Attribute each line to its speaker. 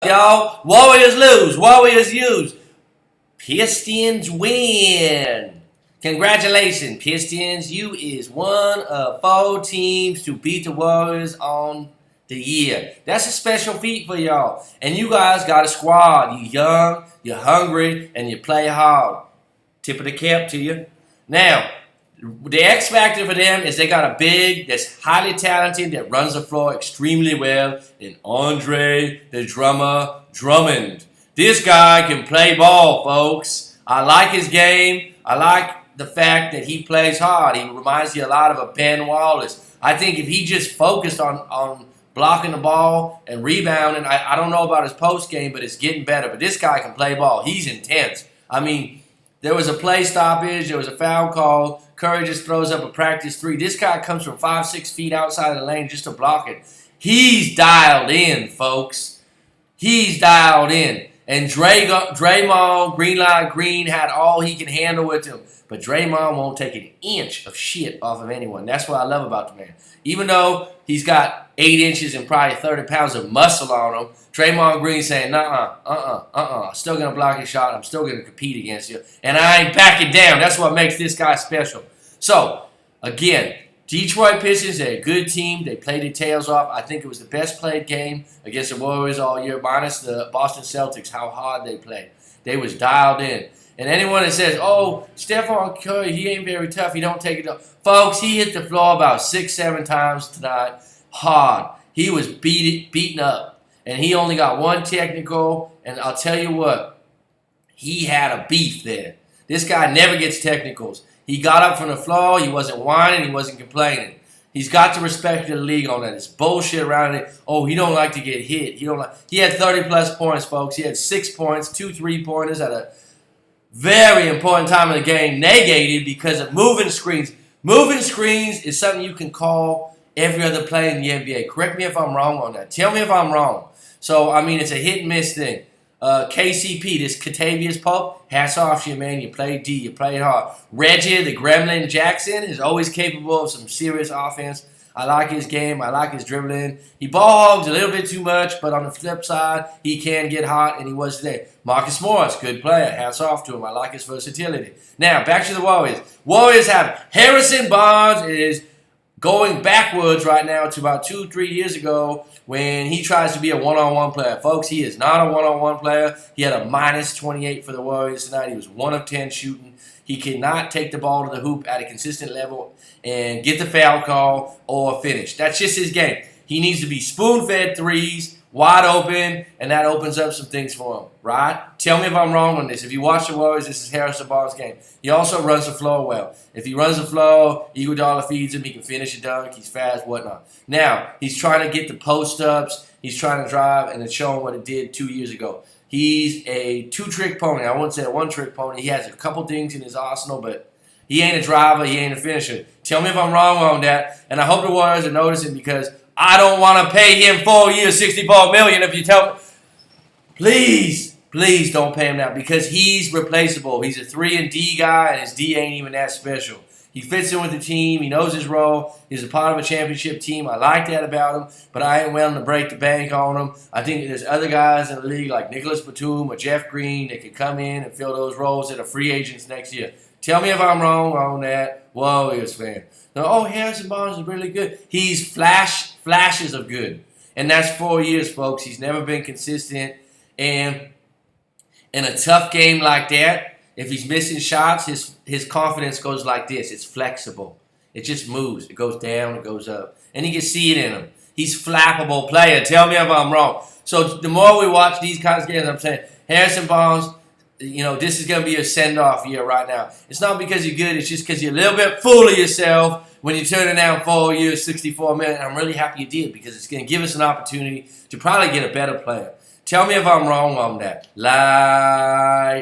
Speaker 1: y'all. Warriors lose. Warriors use. Pistons win. Congratulations, Pistons. You is one of 4 teams to beat the Warriors on the year. That's a special feat for y'all. And you guys got a squad. You young, you're hungry, and you play hard. Tip of the cap to you. Now, the X factor for them is they got a big that's highly talented that runs the floor extremely well in Andre the Drummer Drummond. This guy can play ball, folks. I like his game. I like the fact that he plays hard. He reminds you a lot of a Ben Wallace. I think if he just focused on blocking the ball and rebounding, I don't know about his post game, but it's getting better. But this guy can play ball. He's intense. I mean, there was a play stoppage. There was a foul call. Curry just throws up a practice 3. This guy comes from 5-6 feet outside of the lane just to block it. He's dialed in, folks. He's dialed in. And Draymond, Green had all he can handle with him. But Draymond won't take an inch of shit off of anyone. That's what I love about the man. Even though he's got 8 inches and probably 30 pounds of muscle on him, Draymond Green saying, I'm still going to block your shot. I'm still going to compete against you. And I ain't backing down. That's what makes this guy special. So, again, Detroit Pistons, they're a good team. They played their tails off. I think it was the best played game against the Warriors all year, minus the Boston Celtics, how hard they played. They was dialed in. And anyone that says, oh, Stephon Curry, he ain't very tough, he don't take it up. Folks, he hit the floor about 6-7 times tonight, hard. He was beaten up. And he only got 1 technical, and I'll tell you what, he had a beef there. This guy never gets technicals. He got up from the floor, he wasn't whining, he wasn't complaining. He's got the respect of the league on that. It's bullshit around it. Oh, he don't like to get hit. He had 30-plus points, folks. He had 6 points, 2 3-pointers at a very important time in the game, negated because of moving screens. Moving screens is something you can call every other play in the NBA. Correct me if I'm wrong on that. Tell me if I'm wrong. So, I mean, it's a hit-and-miss thing. KCP, this Katavius Pope, hats off to you, man. You played D. You played hard. Reggie, the Gremlin Jackson, is always capable of some serious offense. I like his game. I like his dribbling. He ball hogs a little bit too much, but on the flip side, he can get hot, and he was today. Marcus Morris, good player. Hats off to him. I like his versatility. Now, back to the Warriors. Warriors have Harrison Barnes is going backwards right now to about 2-3 years ago when he tries to be a one-on-one player. Folks, he is not a one-on-one player. He had a minus 28 for the Warriors tonight. He was 1 of 10 shooting. He cannot take the ball to the hoop at a consistent level and get the foul call or finish. That's just his game. He needs to be spoon-fed threes, wide open, and that opens up some things for him, right? Tell me if I'm wrong on this. If you watch the Warriors, this is Harrison Barnes' game. He also runs the floor well. If he runs the floor, Iguodala feeds him. He can finish a dunk. He's fast, whatnot. Now, he's trying to get the post-ups. He's trying to drive, and it's showing what it did 2 years ago. He's a 2-trick pony. I wouldn't say a 1-trick pony. He has a couple things in his arsenal, but he ain't a driver. He ain't a finisher. Tell me if I'm wrong on that, and I hope the Warriors are noticing because I don't want to pay him 4 years, $64 million. If you tell me, please don't pay him that because he's replaceable. He's a 3-and-D guy, and his D ain't even that special. He fits in with the team. He knows his role. He's a part of a championship team. I like that about him, but I ain't willing to break the bank on him. I think there's other guys in the league like Nicholas Batum or Jeff Green that could come in and fill those roles that are free agents next year. Tell me if I'm wrong on that, Warriors fan. Now, oh, Harrison Barnes is really good. He's flashes of good, and that's 4 years, folks. He's never been consistent, and in a tough game like that, if he's missing shots, his confidence goes like this. It's flexible. It just moves. It goes down, it goes up. And you can see it in him. He's a flappable player. Tell me if I'm wrong. So the more we watch these kinds of games, I'm saying, Harrison Barnes, this is going to be a send-off year right now. It's not because you're good. It's just because you're a little bit full of yourself when you're turning down 4 years, $64 million. I'm really happy you did because it's going to give us an opportunity to probably get a better player. Tell me if I'm wrong on that. Lie.